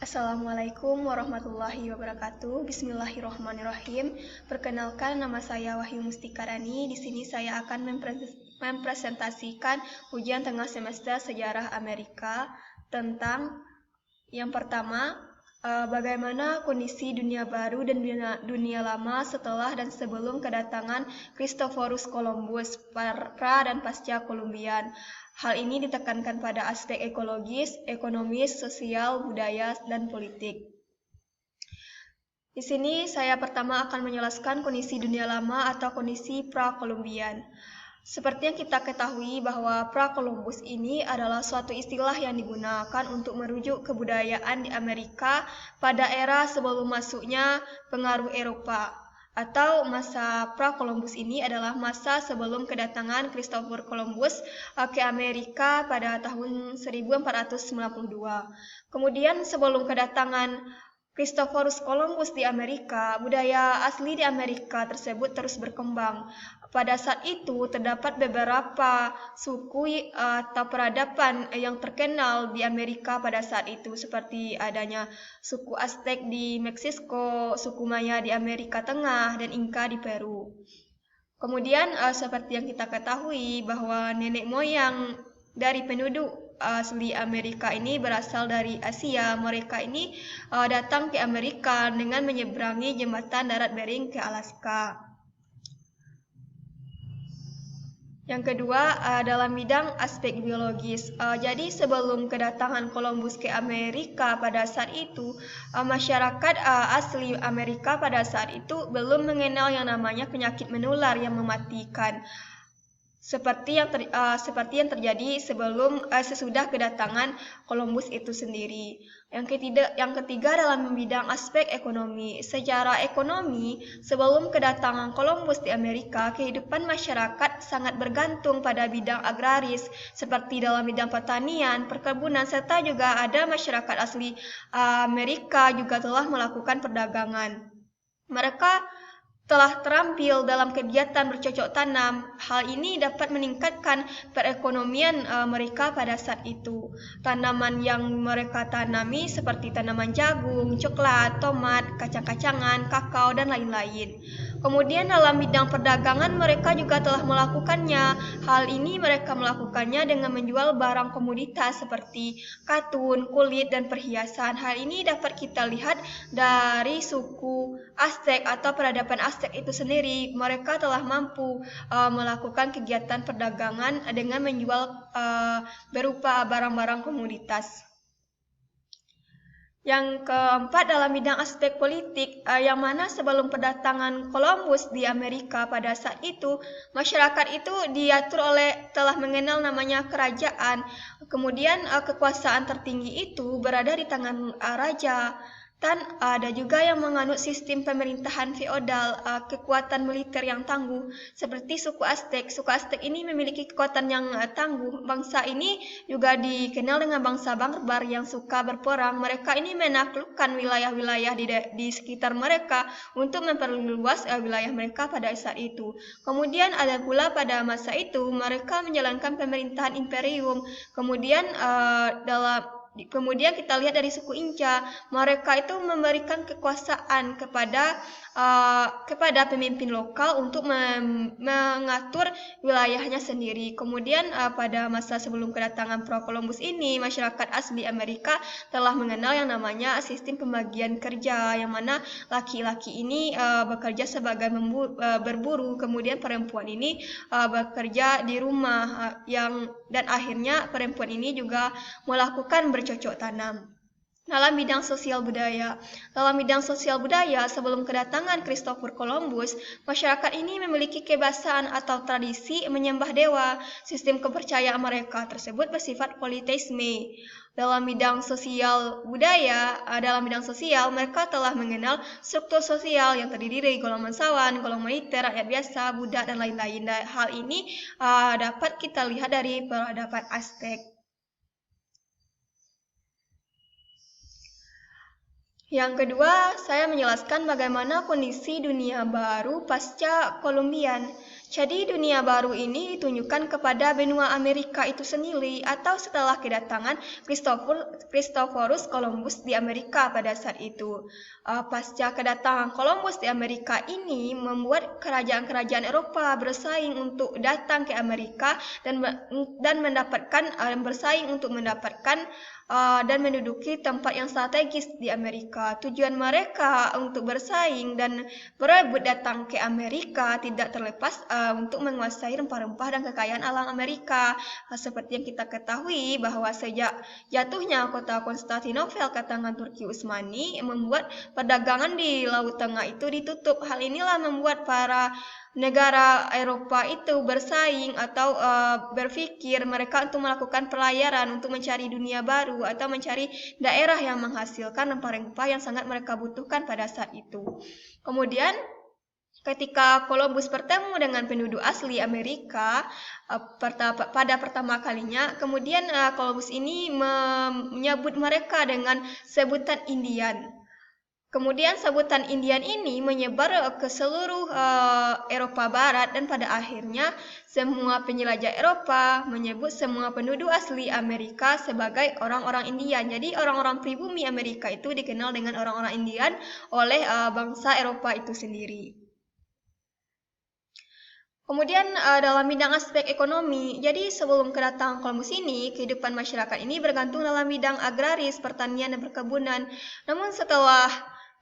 Assalamualaikum warahmatullahi wabarakatuh. Bismillahirrahmanirrahim. Perkenalkan, nama saya Wahyu Mustikarani. Di sini saya akan mempresentasikan ujian tengah semester Sejarah Amerika tentang yang pertama, bagaimana kondisi dunia baru dan dunia lama setelah dan sebelum kedatangan Christophorus Columbus, pra dan pasca Kolumbian. Hal ini ditekankan pada aspek ekologis, ekonomis, sosial, budaya, dan politik. Di sini saya pertama akan menjelaskan kondisi dunia lama atau kondisi pra-Kolumbian. Seperti yang kita ketahui bahwa pra-Columbus ini adalah suatu istilah yang digunakan untuk merujuk kebudayaan di Amerika pada era sebelum masuknya pengaruh Eropa. Atau masa pra-Columbus ini adalah masa sebelum kedatangan Christopher Columbus ke Amerika pada tahun 1492. Kemudian sebelum kedatangan Christophorus Columbus di Amerika, budaya asli di Amerika tersebut terus berkembang. Pada saat itu terdapat beberapa suku atau peradaban yang terkenal di Amerika pada saat itu, seperti adanya suku Aztec di Meksiko, suku Maya di Amerika Tengah, dan Inka di Peru. Kemudian seperti yang kita ketahui bahwa nenek moyang dari penduduk asli Amerika ini berasal dari Asia. Mereka ini datang ke Amerika dengan menyeberangi jembatan darat Bering ke Alaska. Yang kedua, dalam bidang aspek biologis. Jadi sebelum kedatangan Columbus ke Amerika pada saat itu, masyarakat asli Amerika pada saat itu belum mengenal yang namanya penyakit menular yang mematikan. Seperti yang terjadi sesudah kedatangan Columbus itu sendiri. Yang ketiga dalam bidang aspek ekonomi. Secara ekonomi, sebelum kedatangan Columbus di Amerika, kehidupan masyarakat sangat bergantung pada bidang agraris, seperti dalam bidang pertanian, perkebunan, serta juga ada masyarakat asli Amerika juga telah melakukan perdagangan. Mereka telah terampil dalam kegiatan bercocok tanam. Hal ini dapat meningkatkan perekonomian mereka pada saat itu. Tanaman yang mereka tanami seperti tanaman jagung, coklat, tomat, kacang-kacangan, kakao, dan lain-lain. Kemudian dalam bidang perdagangan mereka juga telah melakukannya. Hal ini mereka melakukannya dengan menjual barang komoditas seperti katun, kulit, dan perhiasan. Hal ini dapat kita lihat dari suku Aztec atau peradaban Aztec itu sendiri. Mereka telah mampu melakukan kegiatan perdagangan dengan menjual berupa barang-barang komoditas. Yang keempat dalam bidang aspek politik, yang mana sebelum kedatangan Columbus di Amerika pada saat itu, masyarakat itu telah mengenal namanya kerajaan. Kemudian kekuasaan tertinggi itu berada di tangan raja. Dan ada juga yang menganut sistem pemerintahan feodal, kekuatan militer yang tangguh, seperti suku Aztec. Suku Aztec ini memiliki kekuatan yang tangguh. Bangsa ini juga dikenal dengan bangsa barbar yang suka berperang. Mereka ini menaklukkan wilayah-wilayah di sekitar mereka untuk memperluas wilayah mereka pada saat itu. Kemudian ada pula pada masa itu mereka menjalankan pemerintahan imperium. Kemudian kita lihat dari suku Inca, mereka itu memberikan kekuasaan kepada pemimpin lokal untuk mengatur wilayahnya sendiri. Kemudian pada masa sebelum kedatangan Columbus ini, masyarakat asli Amerika telah mengenal yang namanya sistem pembagian kerja, yang mana laki-laki ini bekerja sebagai berburu, kemudian perempuan ini bekerja di rumah, dan akhirnya perempuan ini juga melakukan bercocok tanam. Dalam bidang sosial budaya, sebelum kedatangan Christopher Columbus, masyarakat ini memiliki kebiasaan atau tradisi menyembah dewa. Sistem kepercayaan mereka tersebut bersifat politeisme. Dalam bidang sosial mereka telah mengenal struktur sosial yang terdiri dari golongan bangsawan, golongan militer, rakyat biasa, budak, dan lain-lain. Hal ini dapat kita lihat dari peradaban Aztec. Yang kedua, saya menjelaskan bagaimana kondisi dunia baru pasca Kolumbian. Jadi dunia baru ini ditunjukkan kepada benua Amerika itu sendiri atau setelah kedatangan Christophorus Columbus di Amerika pada saat itu. Pasca kedatangan Columbus di Amerika ini membuat kerajaan-kerajaan Eropa bersaing untuk datang ke Amerika dan bersaing untuk mendapatkan dan menduduki tempat yang strategis di Amerika. Tujuan mereka untuk bersaing dan berebut datang ke Amerika tidak terlepas untuk menguasai rempah-rempah dan kekayaan alam Amerika. Seperti yang kita ketahui bahwa sejak jatuhnya kota Konstantinopel ke tangan Turki Utsmani membuat perdagangan di Laut Tengah itu ditutup. Hal inilah membuat para negara Eropa itu bersaing atau berpikir mereka untuk melakukan pelayaran untuk mencari dunia baru atau mencari daerah yang menghasilkan rempah-rempah yang sangat mereka butuhkan pada saat itu. Kemudian ketika Columbus bertemu dengan penduduk asli Amerika pada pertama kalinya, kemudian Columbus ini menyebut mereka dengan sebutan Indian. Kemudian sebutan Indian ini menyebar ke seluruh Eropa Barat dan pada akhirnya semua penjelajah Eropa menyebut semua penduduk asli Amerika sebagai orang-orang Indian. Jadi orang-orang pribumi Amerika itu dikenal dengan orang-orang Indian oleh bangsa Eropa itu sendiri. Kemudian dalam bidang aspek ekonomi, jadi sebelum kedatangan Columbus ini, kehidupan masyarakat ini bergantung dalam bidang agraris, pertanian dan perkebunan. Namun setelah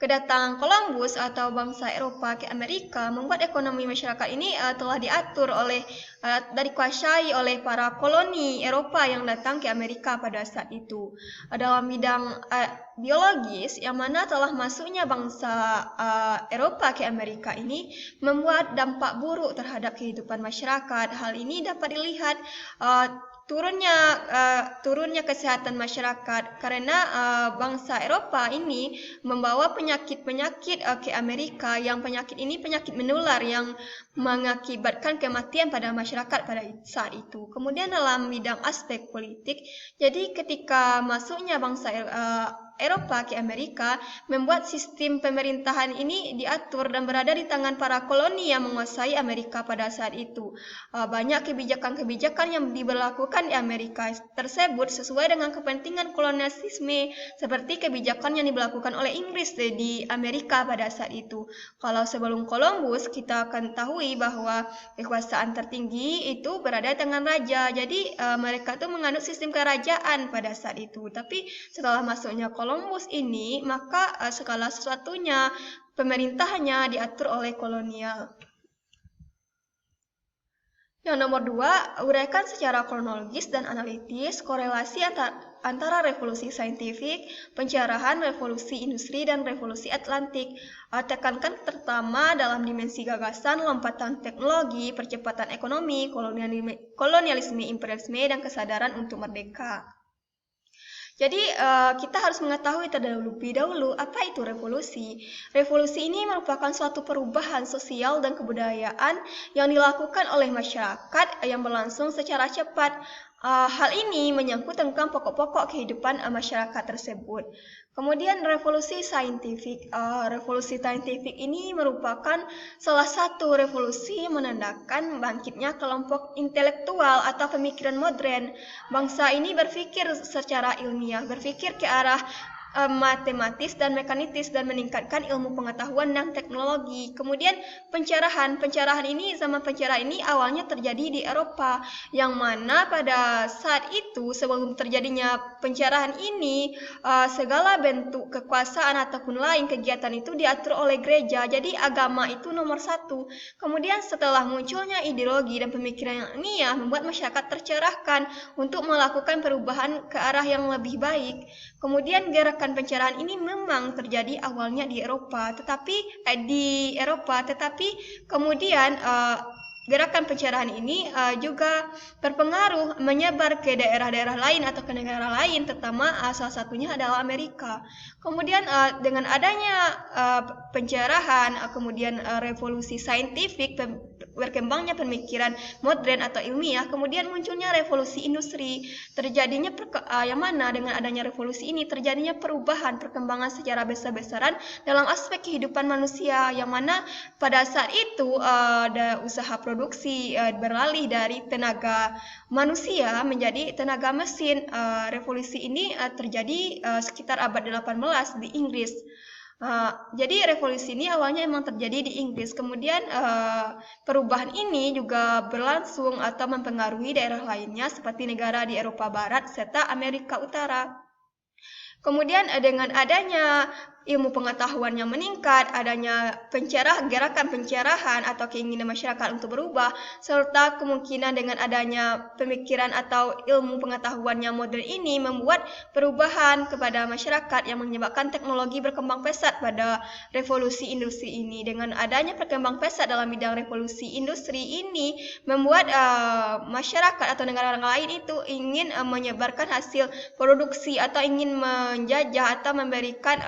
kedatangan Columbus atau bangsa Eropa ke Amerika membuat ekonomi masyarakat ini telah diatur dan dikuasai oleh para koloni Eropa yang datang ke Amerika pada saat itu. Dalam bidang biologis, yang mana telah masuknya bangsa Eropa ke Amerika ini membuat dampak buruk terhadap kehidupan masyarakat. Hal ini dapat dilihat turunnya kesehatan masyarakat karena bangsa Eropa ini membawa penyakit-penyakit ke Amerika yang penyakit ini penyakit menular yang mengakibatkan kematian pada masyarakat pada saat itu. Kemudian dalam bidang aspek politik, jadi ketika masuknya bangsa Eropa ke Amerika membuat sistem pemerintahan ini diatur dan berada di tangan para koloni yang menguasai Amerika pada saat itu. Banyak kebijakan-kebijakan yang diberlakukan di Amerika tersebut sesuai dengan kepentingan kolonialisme seperti kebijakan yang diberlakukan oleh Inggris di Amerika pada saat itu. Kalau sebelum Columbus kita akan tahu bahwa kekuasaan tertinggi itu berada di tangan raja. Jadi mereka itu menganut sistem kerajaan pada saat itu. Tapi setelah masuknya Columbus ini, maka segala sesuatunya pemerintahannya diatur oleh kolonial. Yang nomor 2, uraikan secara kronologis dan analitis korelasi antara revolusi saintifik, pencerahan, revolusi industri, dan revolusi Atlantik. Tekankan terutama dalam dimensi gagasan, lompatan teknologi, percepatan ekonomi, kolonialisme, imperialisme, dan kesadaran untuk merdeka. Jadi kita harus mengetahui terlebih dahulu apa itu revolusi. Revolusi ini merupakan suatu perubahan sosial dan kebudayaan yang dilakukan oleh masyarakat yang berlangsung secara cepat. Hal ini menyangkut tentang pokok-pokok kehidupan masyarakat tersebut. Kemudian revolusi saintifik. Revolusi saintifik ini merupakan salah satu revolusi yang menandakan bangkitnya kelompok intelektual atau pemikiran modern. Bangsa ini berpikir secara ilmiah, berpikir ke arah matematis dan mekanistis dan meningkatkan ilmu pengetahuan dan teknologi. Kemudian pencerahan ini awalnya terjadi di Eropa, yang mana pada saat itu sebelum terjadinya pencerahan ini segala bentuk kekuasaan ataupun lain kegiatan itu diatur oleh gereja. Jadi agama itu nomor 1. Kemudian setelah munculnya ideologi dan pemikiran yang ilmiah membuat masyarakat tercerahkan untuk melakukan perubahan ke arah yang lebih baik. Kemudian gerakan pencerahan ini memang terjadi awalnya di Eropa, tetapi kemudian gerakan pencerahan ini juga berpengaruh menyebar ke daerah-daerah lain atau ke negara lain, terutama salah satunya adalah Amerika. Kemudian dengan adanya pencerahan, kemudian revolusi saintifik, berkembangnya pemikiran modern atau ilmiah, kemudian munculnya revolusi industri. Terjadinya yang mana dengan adanya revolusi ini terjadinya perubahan perkembangan secara besar-besaran dalam aspek kehidupan manusia, yang mana pada saat itu ada usaha produksi beralih dari tenaga manusia menjadi tenaga mesin. Revolusi ini terjadi sekitar abad 18 di Inggris. Jadi revolusi ini awalnya emang terjadi di Inggris, kemudian perubahan ini juga berlangsung atau mempengaruhi daerah lainnya seperti negara di Eropa Barat serta Amerika Utara. Kemudian dengan adanya ilmu pengetahuan yang meningkat, adanya gerakan pencerahan atau keinginan masyarakat untuk berubah, serta kemungkinan dengan adanya pemikiran atau ilmu pengetahuan yang modern ini membuat perubahan kepada masyarakat yang menyebabkan teknologi berkembang pesat pada revolusi industri ini. Dengan adanya perkembang pesat dalam bidang revolusi industri ini membuat masyarakat atau negara lain itu ingin menyebarkan hasil produksi atau ingin menjajah atau memberikan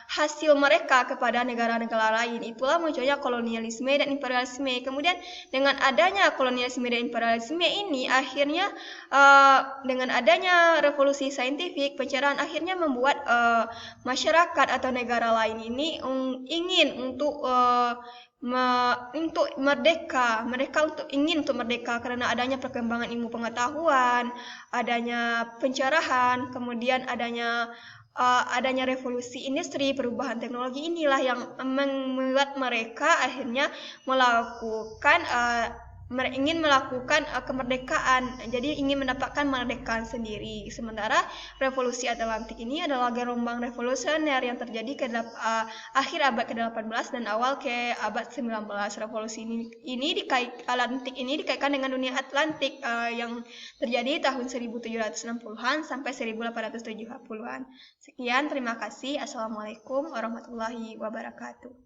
hasil mereka kepada negara-negara lain. Itulah munculnya kolonialisme dan imperialisme. Kemudian dengan adanya kolonialisme dan imperialisme ini akhirnya dengan adanya revolusi saintifik, pencerahan akhirnya membuat masyarakat atau negara lain ini ingin untuk merdeka. Mereka ingin untuk merdeka karena adanya perkembangan ilmu pengetahuan, adanya pencerahan, kemudian adanya revolusi industri, perubahan teknologi inilah yang membuat mereka akhirnya ingin melakukan kemerdekaan. Jadi ingin mendapatkan kemerdekaan sendiri. Sementara revolusi Atlantik ini adalah gelombang revolusioner yang terjadi akhir abad ke-18 dan awal ke abad 19. Revolusi Atlantik ini dikaitkan dengan dunia Atlantik yang terjadi tahun 1760-an sampai 1870-an. Sekian, terima kasih. Assalamualaikum warahmatullahi wabarakatuh.